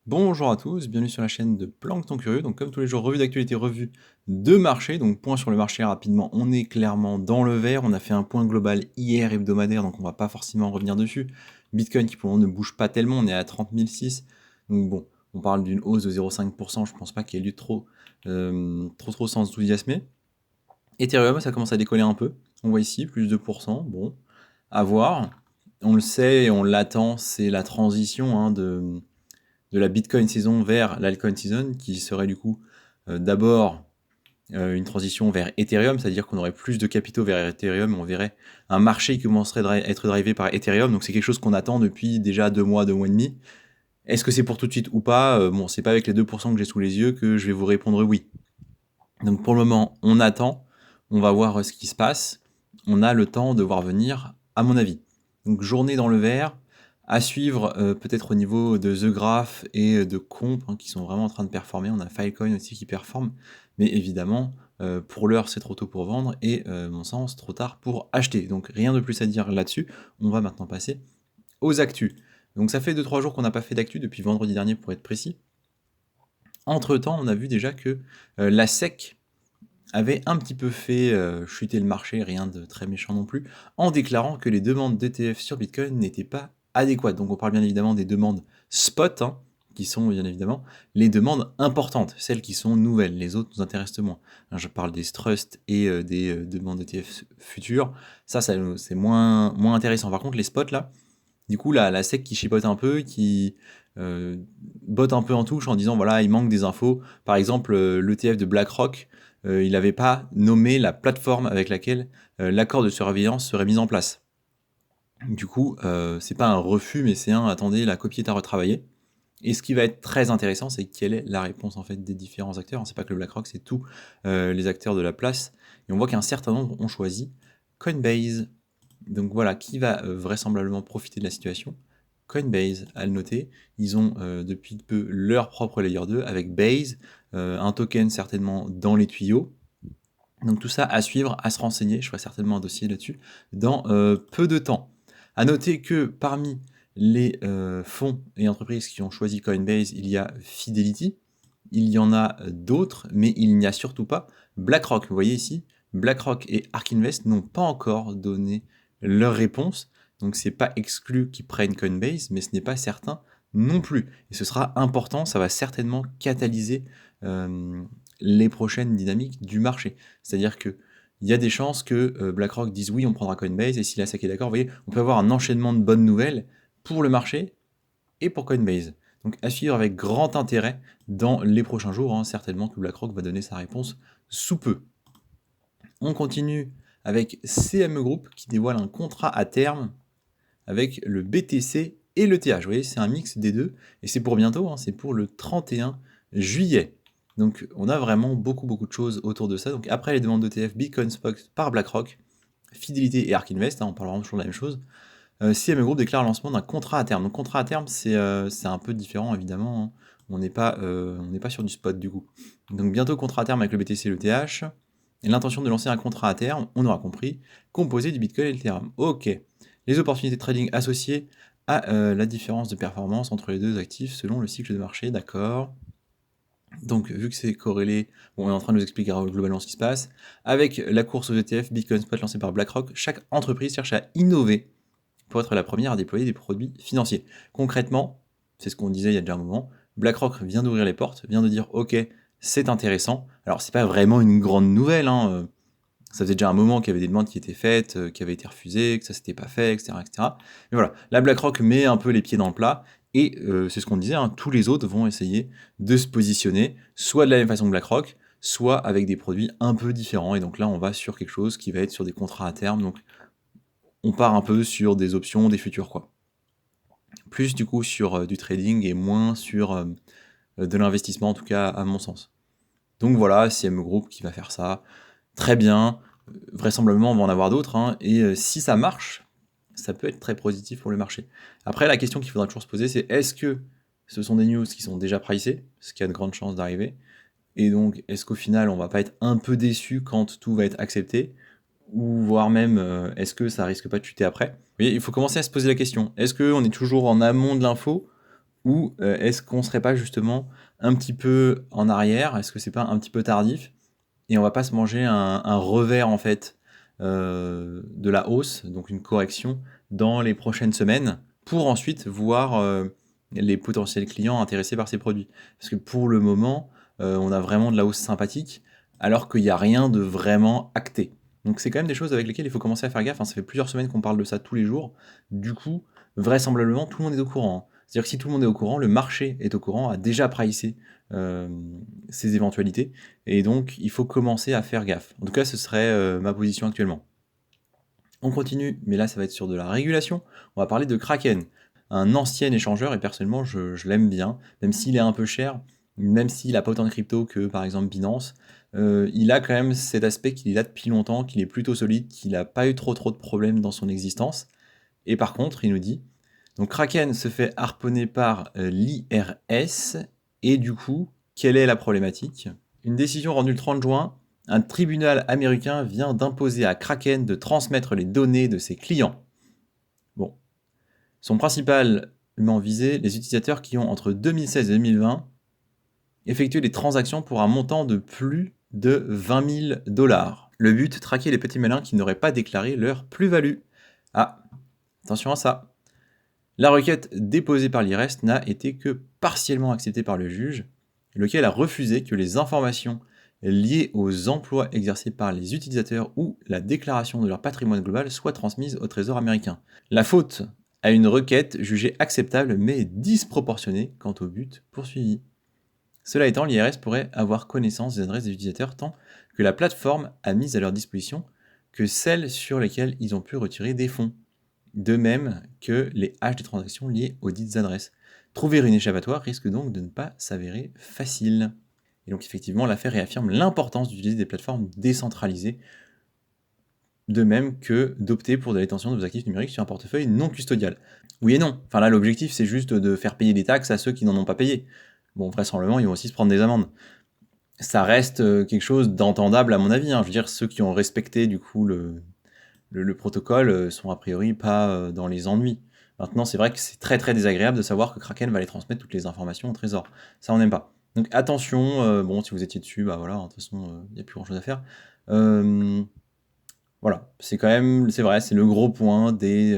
Bonjour à tous, bienvenue sur la chaîne de Plancton Curieux. Donc comme tous les jours, revue d'actualité, revue de marché. Donc point sur le marché rapidement, on est clairement dans le vert. On a fait un point global hier hebdomadaire, donc on va pas forcément revenir dessus. Bitcoin qui pour le moment ne bouge pas tellement, on est à 30 006. Donc bon, on parle d'une hausse de 0,5%, je pense pas qu'il y ait lieu de trop s'enthousiasmer. Ethereum, ça commence à décoller un peu. On voit ici plus de 2%, bon, à voir. On le sait et on l'attend, c'est la transition de la Bitcoin saison vers l'Altcoin season, qui serait du coup d'abord une transition vers Ethereum, c'est-à-dire qu'on aurait plus de capitaux vers Ethereum, on verrait un marché qui commencerait à être drivé par Ethereum, donc c'est quelque chose qu'on attend depuis déjà 2 mois et demi. Est-ce que c'est pour tout de suite ou pas Bon, c'est pas avec les 2% que j'ai sous les yeux que je vais vous répondre oui. Donc pour le moment, on attend, on va voir ce qui se passe, on a le temps de voir venir, à mon avis. Donc journée dans le vert, à suivre peut-être au niveau de The Graph et de Comp qui sont vraiment en train de performer. On a Filecoin aussi qui performe, mais évidemment, pour l'heure, c'est trop tôt pour vendre et, mon sens, trop tard pour acheter. Donc rien de plus à dire là-dessus. On va maintenant passer aux actus. Donc ça fait 2-3 jours qu'on n'a pas fait d'actu, depuis vendredi dernier pour être précis. Entre-temps, on a vu déjà que la SEC avait un petit peu fait chuter le marché, rien de très méchant non plus, en déclarant que les demandes d'ETF sur Bitcoin n'étaient pas adéquates. Donc on parle bien évidemment des demandes spot, qui sont bien évidemment les demandes importantes, celles qui sont nouvelles. Les autres nous intéressent moins. Je parle des trusts et des demandes d'ETF futures. Ça c'est moins intéressant. Par contre, les spots là, du coup, la SEC qui chipote un peu, qui euh, botte un peu en touche en disant voilà, il manque des infos. Par exemple, l'ETF de BlackRock, il n'avait pas nommé la plateforme avec laquelle l'accord de surveillance serait mis en place. Du coup, c'est pas un refus, mais c'est un attendez, la copie est à retravailler. Et ce qui va être très intéressant, c'est quelle est la réponse en fait des différents acteurs. C'est pas que le BlackRock, c'est tous les acteurs de la place. Et on voit qu'un certain nombre ont choisi Coinbase. Donc voilà, qui va vraisemblablement profiter de la situation. Coinbase, à le noter, ils ont depuis peu leur propre layer 2 avec Base, un token certainement dans les tuyaux. Donc tout ça à suivre, à se renseigner, je ferai certainement un dossier là-dessus dans peu de temps. À noter que parmi les fonds et entreprises qui ont choisi Coinbase, il y a Fidelity, il y en a d'autres, mais il n'y a surtout pas BlackRock. Vous voyez ici, BlackRock et ARK Invest n'ont pas encore donné leur réponse, donc c'est pas exclu qu'ils prennent Coinbase, mais ce n'est pas certain non plus. Et ce sera important, ça va certainement catalyser les prochaines dynamiques du marché. C'est-à-dire que il y a des chances que BlackRock dise oui, on prendra Coinbase, et si la SEC est d'accord, vous voyez, on peut avoir un enchaînement de bonnes nouvelles pour le marché et pour Coinbase. Donc à suivre avec grand intérêt dans les prochains jours, certainement que BlackRock va donner sa réponse sous peu. On continue avec CME Group qui dévoile un contrat à terme avec le BTC et le TH. Vous voyez, c'est un mix des deux, et c'est pour bientôt, c'est pour le 31 juillet. Donc on a vraiment beaucoup de choses autour de ça. Donc après les demandes d'ETF Bitcoin Spot par BlackRock, Fidelity et ARK Invest, on parle vraiment toujours de la même chose, CME Group déclare le lancement d'un contrat à terme. Donc contrat à terme, c'est un peu différent évidemment. On n'est pas sur du spot du coup. Donc bientôt contrat à terme avec le BTC et le TH. Et l'intention de lancer un contrat à terme, on aura compris, composé du Bitcoin et l'Ethereum. Ok. Les opportunités de trading associées à la différence de performance entre les deux actifs selon le cycle de marché, d'accord. Donc, vu que c'est corrélé, bon, on est en train de nous expliquer globalement ce qui se passe. Avec la course aux ETF Bitcoin Spot lancée par BlackRock, chaque entreprise cherche à innover pour être la première à déployer des produits financiers. Concrètement, c'est ce qu'on disait il y a déjà un moment, BlackRock vient d'ouvrir les portes, vient de dire ok, c'est intéressant. Alors c'est pas vraiment une grande nouvelle, ça faisait déjà un moment qu'il y avait des demandes qui étaient faites, qui avaient été refusées, que ça s'était pas fait, etc., etc. Mais voilà, la BlackRock met un peu les pieds dans le plat, et c'est ce qu'on disait, tous les autres vont essayer de se positionner, soit de la même façon que BlackRock, soit avec des produits un peu différents. Et donc là, on va sur quelque chose qui va être sur des contrats à terme, donc on part un peu sur des options, des futurs, quoi. Plus du coup sur du trading et moins sur de l'investissement, en tout cas à mon sens. Donc voilà, CME Group qui va faire ça. Très bien. Vraisemblablement, on va en avoir d'autres. Et si ça marche, ça peut être très positif pour le marché. Après, la question qu'il faudra toujours se poser, c'est est-ce que ce sont des news qui sont déjà pricées, ce qui a de grandes chances d'arriver, et donc est-ce qu'au final, on va pas être un peu déçu quand tout va être accepté, ou voire même est-ce que ça risque pas de chuter après. Vous voyez, il faut commencer à se poser la question. Est-ce qu'on est toujours en amont de l'info Ou est-ce qu'on serait pas justement un petit peu en arrière? Est-ce que c'est pas un petit peu tardif? Et on va pas se manger un revers en fait, de la hausse, donc une correction dans les prochaines semaines, pour ensuite voir, les potentiels clients intéressés par ces produits. Parce que pour le moment, on a vraiment de la hausse sympathique, alors qu'il y a rien de vraiment acté. Donc c'est quand même des choses avec lesquelles il faut commencer à faire gaffe, hein. Ça fait plusieurs semaines qu'on parle de ça tous les jours. Du coup, vraisemblablement, tout le monde est au courant, hein. C'est-à-dire que si tout le monde est au courant, le marché est au courant, a déjà pricé, ces éventualités et donc il faut commencer à faire gaffe. En tout cas, ce serait, ma position actuellement. On continue, mais là, ça va être sur de la régulation. On va parler de Kraken, un ancien échangeur et personnellement, je l'aime bien, même s'il est un peu cher, même s'il a pas autant de crypto que, par exemple, Binance, il a quand même cet aspect qu'il est là depuis longtemps, qu'il est plutôt solide, qu'il a pas eu trop de problèmes dans son existence et par contre, il nous dit: «Donc Kraken se fait harponner par, l'IRS et du coup, quelle est la problématique?» Une décision rendue le 30 juin, un tribunal américain vient d'imposer à Kraken de transmettre les données de ses clients. Bon, sont principalement visés les utilisateurs qui ont entre 2016 et 2020 effectué des transactions pour un montant de plus de 20 000 $. Le but, traquer les petits malins qui n'auraient pas déclaré leur plus-value. Ah, attention à ça. La requête déposée par l'IRS n'a été que partiellement acceptée par le juge, lequel a refusé que les informations liées aux emplois exercés par les utilisateurs ou la déclaration de leur patrimoine global soient transmises au Trésor américain. La faute à une requête jugée acceptable mais disproportionnée quant au but poursuivi. Cela étant, l'IRS pourrait avoir connaissance des adresses des utilisateurs tant que la plateforme a mis à leur disposition que celles sur lesquelles ils ont pu retirer des fonds. De même que les hash des transactions liées aux dites adresses. Trouver une échappatoire risque donc de ne pas s'avérer facile. Et donc effectivement, l'affaire réaffirme l'importance d'utiliser des plateformes décentralisées, de même que d'opter pour de la détention de vos actifs numériques sur un portefeuille non custodial. Oui et non. Enfin là, l'objectif, c'est juste de faire payer des taxes à ceux qui n'en ont pas payé. Bon, vraisemblablement, ils vont aussi se prendre des amendes. Ça reste quelque chose d'entendable à mon avis, hein. Je veux dire, ceux qui ont respecté du coup le protocole sont a priori pas dans les ennuis. Maintenant, c'est vrai que c'est très désagréable de savoir que Kraken va aller transmettre toutes les informations au trésor. Ça, on n'aime pas. Donc attention, bon, si vous étiez dessus, bah voilà, de toute façon, il n'y a plus grand chose à faire. Voilà, c'est quand même, c'est vrai, c'est le gros point des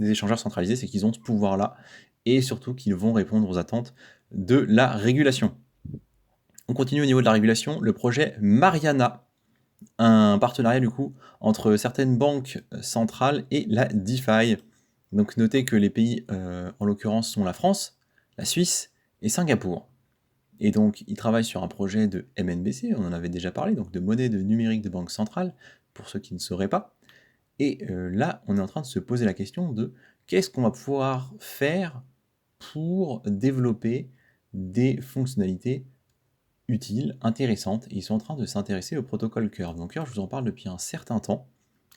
échangeurs centralisés, c'est qu'ils ont ce pouvoir-là et surtout qu'ils vont répondre aux attentes de la régulation. On continue au niveau de la régulation, le projet Mariana, un partenariat du coup entre certaines banques centrales et la DeFi. Donc notez que les pays en l'occurrence sont la France, la Suisse et Singapour. Et donc ils travaillent sur un projet de MNBC, on en avait déjà parlé, donc de monnaie de numérique de banque centrale, pour ceux qui ne sauraient pas. Et là, on est en train de se poser la question de qu'est-ce qu'on va pouvoir faire pour développer des fonctionnalités utiles, intéressantes, et ils sont en train de s'intéresser au protocole Curve. Donc Curve, je vous en parle depuis un certain temps,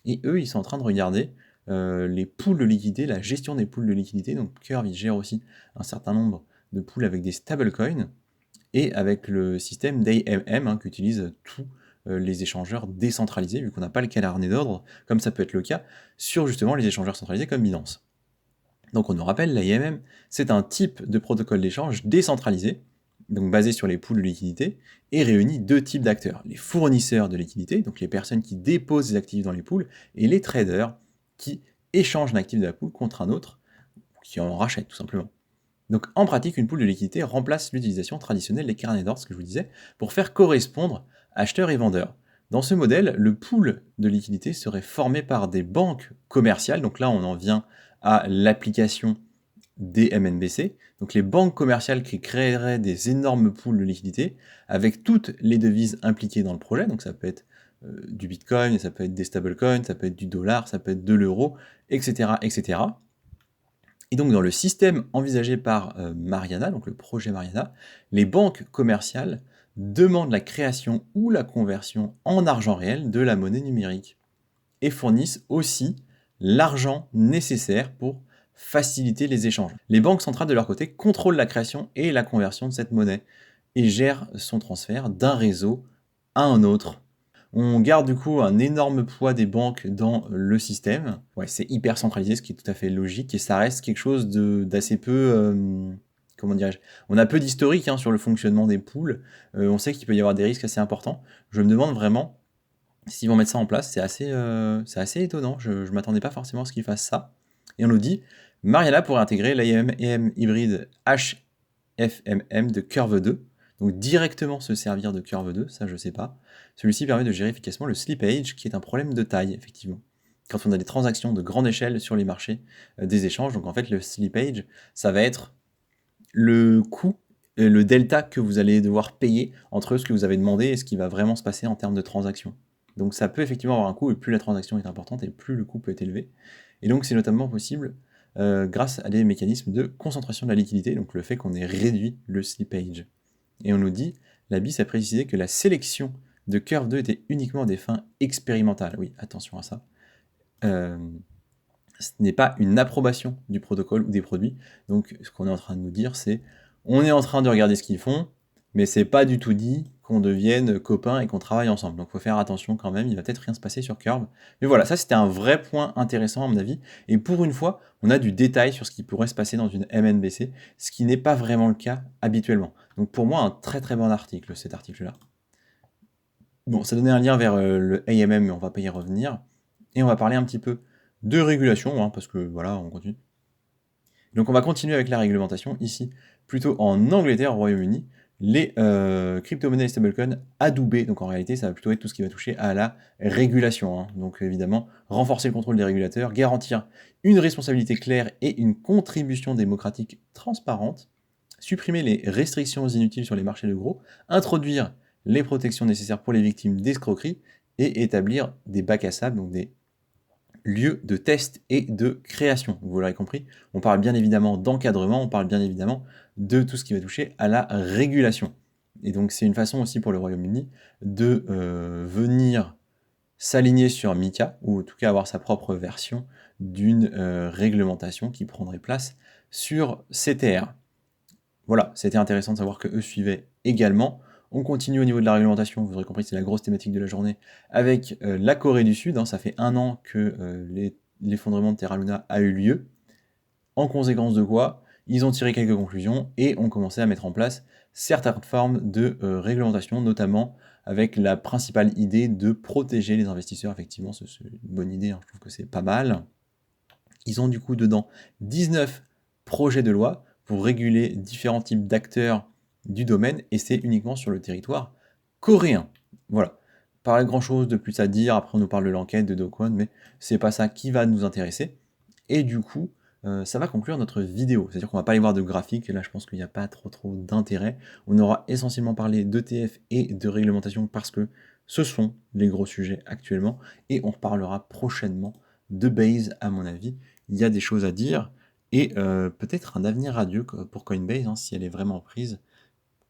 et eux, ils sont en train de regarder les pools de liquidité, la gestion des pools de liquidité. Donc Curve, il gère aussi un certain nombre de pools avec des stablecoins, et avec le système d'AMM hein, qu'utilisent tous les échangeurs décentralisés, vu qu'on n'a pas le carnet d'ordre, comme ça peut être le cas, sur justement les échangeurs centralisés comme Binance. Donc on nous rappelle, l'AMM, c'est un type de protocole d'échange décentralisé, donc basé sur les pools de liquidité, et réunit deux types d'acteurs. Les fournisseurs de liquidité, donc les personnes qui déposent des actifs dans les pools, et les traders qui échangent un actif de la pool contre un autre, qui en rachètent tout simplement. Donc en pratique, une pool de liquidité remplace l'utilisation traditionnelle des carnets d'ordre, ce que je vous disais, pour faire correspondre acheteurs et vendeurs. Dans ce modèle, le pool de liquidité serait formé par des banques commerciales, donc là on en vient à l'application des MNBC, donc les banques commerciales qui créeraient des énormes pools de liquidité avec toutes les devises impliquées dans le projet, donc ça peut être du Bitcoin, ça peut être des stablecoins, ça peut être du dollar, ça peut être de l'euro, etc., etc. Et donc dans le système envisagé par Mariana, donc le projet Mariana, les banques commerciales demandent la création ou la conversion en argent réel de la monnaie numérique et fournissent aussi l'argent nécessaire pour faciliter les échanges. Les banques centrales de leur côté contrôlent la création et la conversion de cette monnaie et gèrent son transfert d'un réseau à un autre. On garde du coup un énorme poids des banques dans le système. Ouais, c'est hyper centralisé, ce qui est tout à fait logique, et ça reste quelque chose d'assez peu, comment dirais-je? On a peu d'historique, hein, sur le fonctionnement des pools. On sait qu'il peut y avoir des risques assez importants. Je me demande vraiment s'ils vont mettre ça en place. C'est assez étonnant. Je ne m'attendais pas forcément à ce qu'ils fassent ça. Et on nous dit, Mariana pourrait intégrer l'AMM hybride HFMM de Curve 2, donc directement se servir de Curve 2, ça je sais pas. Celui-ci permet de gérer efficacement le slippage, qui est un problème de taille, effectivement. Quand on a des transactions de grande échelle sur les marchés des échanges, donc en fait le slippage, ça va être le coût, le delta que vous allez devoir payer entre ce que vous avez demandé et ce qui va vraiment se passer en termes de transactions. Donc ça peut effectivement avoir un coût, et plus la transaction est importante, et plus le coût peut être élevé. Et donc c'est notamment possible grâce à des mécanismes de concentration de la liquidité, donc le fait qu'on ait réduit le slippage. Et on nous dit, la BIS a précisé que la sélection de Curve 2 était uniquement à des fins expérimentales. Oui, attention à ça. Ce n'est pas une approbation du protocole ou des produits. Donc ce qu'on est en train de nous dire, c'est on est en train de regarder ce qu'ils font, mais c'est pas du tout dit qu'on devienne copains et qu'on travaille ensemble. Donc faut faire attention quand même, il va peut-être rien se passer sur Curve. Mais voilà, ça c'était un vrai point intéressant à mon avis. Et pour une fois, on a du détail sur ce qui pourrait se passer dans une MNBC, ce qui n'est pas vraiment le cas habituellement. Donc pour moi, un très très bon article, cet article-là. Bon, ça donnait un lien vers le AMM, mais on va pas y revenir. Et on va parler un petit peu de régulation, hein, parce que voilà, on continue. Donc on va continuer avec la réglementation, ici, plutôt en Angleterre, au Royaume-Uni, les crypto-monnaies et stablecoins adoubés. Donc en réalité, ça va plutôt être tout ce qui va toucher à la régulation, hein. Donc évidemment, renforcer le contrôle des régulateurs, garantir une responsabilité claire et une contribution démocratique transparente, supprimer les restrictions inutiles sur les marchés de gros, introduire les protections nécessaires pour les victimes d'escroquerie et établir des bacs à sable, donc des lieux de test et de création. Vous l'aurez compris, on parle bien évidemment d'encadrement, on parle bien évidemment de tout ce qui va toucher à la régulation. Et donc c'est une façon aussi pour le Royaume-Uni de venir s'aligner sur MiCA, ou en tout cas avoir sa propre version d'une réglementation qui prendrait place sur CTR. Voilà, c'était intéressant de savoir que eux suivaient également. On continue au niveau de la réglementation, vous aurez compris, c'est la grosse thématique de la journée, avec la Corée du Sud, hein. Ça fait 1 an que l'effondrement de Terra Luna a eu lieu. En conséquence de quoi, ils ont tiré quelques conclusions et ont commencé à mettre en place certaines formes de réglementation, notamment avec la principale idée de protéger les investisseurs. Effectivement, c'est une bonne idée, hein, je trouve que c'est pas mal. Ils ont du coup dedans 19 projets de loi pour réguler différents types d'acteurs du domaine, et c'est uniquement sur le territoire coréen. Voilà. Pas grand chose de plus à dire, après on nous parle de l'enquête de Do Kwon, mais c'est pas ça qui va nous intéresser. Et du coup, ça va conclure notre vidéo. C'est-à-dire qu'on va pas aller voir de graphique, et là je pense qu'il n'y a pas trop d'intérêt. On aura essentiellement parlé d'ETF et de réglementation parce que ce sont les gros sujets actuellement, et on reparlera prochainement de Base à mon avis. Il y a des choses à dire, et peut-être un avenir radieux pour Coinbase, hein, si elle est vraiment prise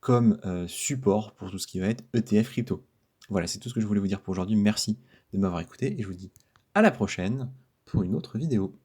comme support pour tout ce qui va être ETF crypto. Voilà, c'est tout ce que je voulais vous dire pour aujourd'hui. Merci de m'avoir écouté, et je vous dis à la prochaine pour une autre vidéo.